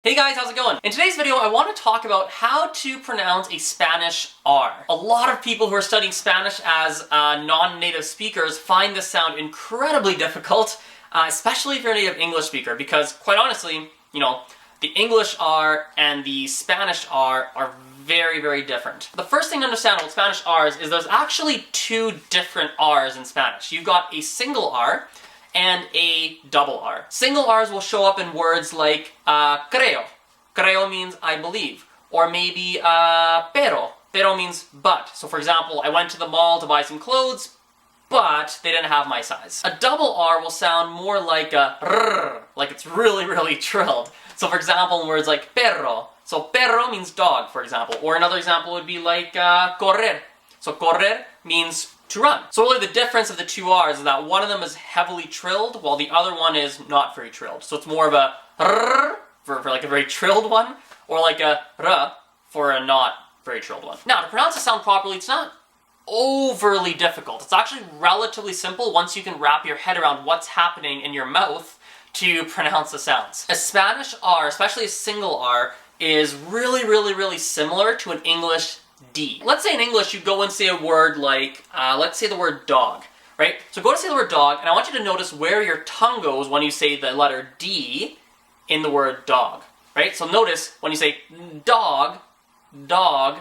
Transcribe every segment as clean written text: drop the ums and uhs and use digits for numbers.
Hey guys, how's it going? In today's video, I want to talk about how to pronounce a Spanish R. A lot of people who are studying Spanish as non-native speakers find this sound incredibly difficult, especially if you're a native English speaker, because quite honestly, the English R and the Spanish R are very, very different. The first thing to understand about Spanish R's is there's actually two different R's in Spanish. You've got a single R and a double R. Single R's will show up in words like creo. Creo means I believe. Or maybe pero. Pero means but. So for example, I went to the mall to buy some clothes, but they didn't have my size. A double R will sound more like a rrr, like it's really, really trilled. So for example, in words like perro. So perro means dog, for example. Or another example would be like correr. So correr means to run. So really the difference of the two R's is that one of them is heavily trilled, while the other one is not very trilled. So it's more of a rrr for like a very trilled one, or like a r for a not very trilled one. Now, to pronounce a sound properly, it's not overly difficult. It's actually relatively simple once you can wrap your head around what's happening in your mouth to pronounce the sounds. A Spanish R, especially a single R, is really, really, really similar to an English D. Let's say in English you go and say a word like, let's say the word dog, right? So go to say the word dog, and I want you to notice where your tongue goes when you say the letter D in the word dog, right? So notice when you say dog, dog,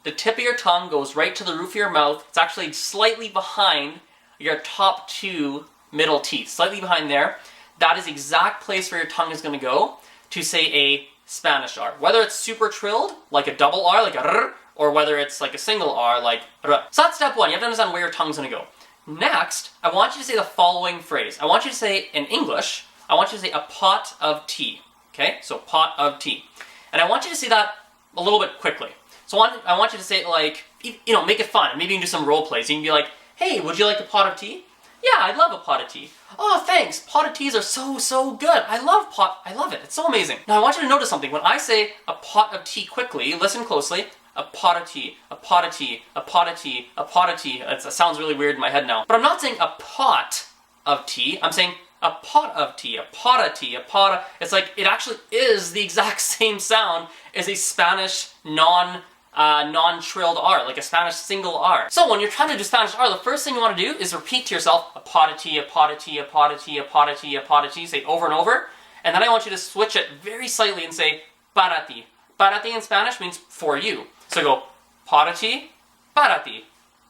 the tip of your tongue goes right to the roof of your mouth. It's actually slightly behind your top two middle teeth, slightly behind there. That is the exact place where your tongue is going to go to say a Spanish R. Whether it's super trilled, like a double R, like a r, or whether it's like a single R, like r. So that's step one. You have to understand where your tongue's going to go. Next, I want you to say the following phrase. I want you to say, in English, I want you to say a pot of tea. Okay? So pot of tea. And I want you to say that a little bit quickly. So I want you to say it like, make it fun. Maybe you can do some role plays. You can be like, hey, would you like a pot of tea? Yeah, I'd love a pot of tea. Oh, thanks. Pot of teas are so good. I love it. It's so amazing. Now I want you to notice something. When I say a pot of tea quickly, listen closely. A pot of tea, a pot of tea, a pot of tea, a pot of tea. It sounds really weird in my head now. But I'm not saying a pot of tea. I'm saying a pot of tea, a pot of tea, a pot of... It's like, it actually is the exact same sound as a Spanish non-trilled R, like a Spanish single R. So when you're trying to do Spanish R, the first thing you want to do is repeat to yourself, a pot of tea, a pot of tea, a pot of tea, a pot of tea, a pot of tea, say it over and over. And then I want you to switch it very slightly and say, para ti. Para ti in Spanish means for you. So go, para ti, para ti,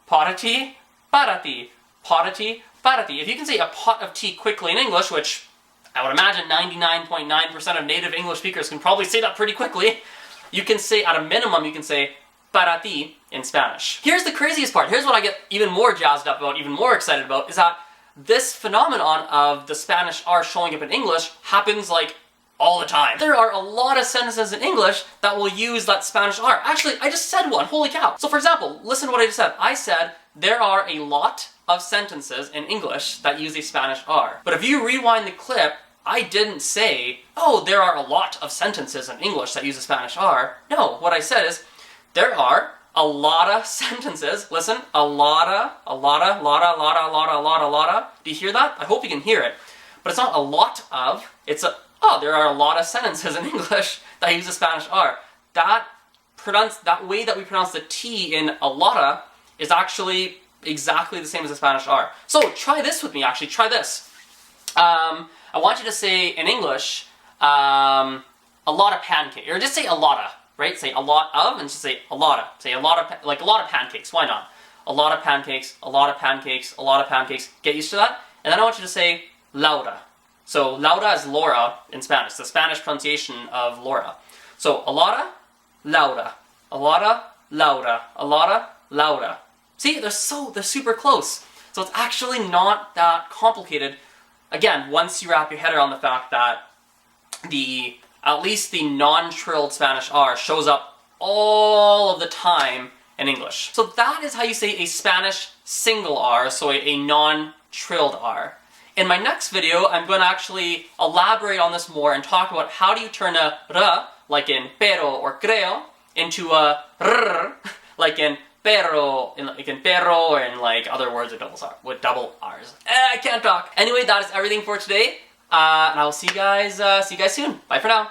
para ti, para ti, para ti, para ti. If you can say a pot of tea quickly in English, which I would imagine 99.9% of native English speakers can probably say that pretty quickly, you can say, at a minimum, you can say para ti in Spanish. Here's the craziest part. Here's what I get even more jazzed up about, even more excited about, is that this phenomenon of the Spanish R showing up in English happens like all the time. There are a lot of sentences in English that will use that Spanish R. Actually, I just said one. Holy cow. So for example, listen to what I just said. I said there are a lot of sentences in English that use a Spanish R. But if you rewind the clip, I didn't say, oh, there are a lot of sentences in English that use a Spanish R. No, what I said is, there are a lot of sentences. Listen, a lotta. Do you hear that? I hope you can hear it. But it's not a lot of, it's a, oh, there are a lot of sentences in English that use a Spanish R. That way that we pronounce the T in a lotta is actually exactly the same as the Spanish R. So try this with me, actually. Try this. I want you to say in English, a lot of pancakes, or just say a lotta, right? Say a lot of, and just say a lotta. Say a lot of, like a lot of pancakes. Why not? A lot of pancakes, a lot of pancakes, a lot of pancakes. Get used to that. And then I want you to say Laura. So Laura is Laura in Spanish, the Spanish pronunciation of Laura. So a lotta, Laura. A lotta, Laura. A lotta, Laura. See, they're super close. So it's actually not that complicated. Again, once you wrap your head around the fact that at least the non-trilled Spanish R shows up all of the time in English. So that is how you say a Spanish single R, so a non-trilled R. In my next video, I'm going to actually elaborate on this more and talk about how do you turn a r, like in pero or creo, into a r, like in perro, or in like other words with double R's. I can't talk. Anyway, that is everything for today, and I will see you guys soon. Bye for now.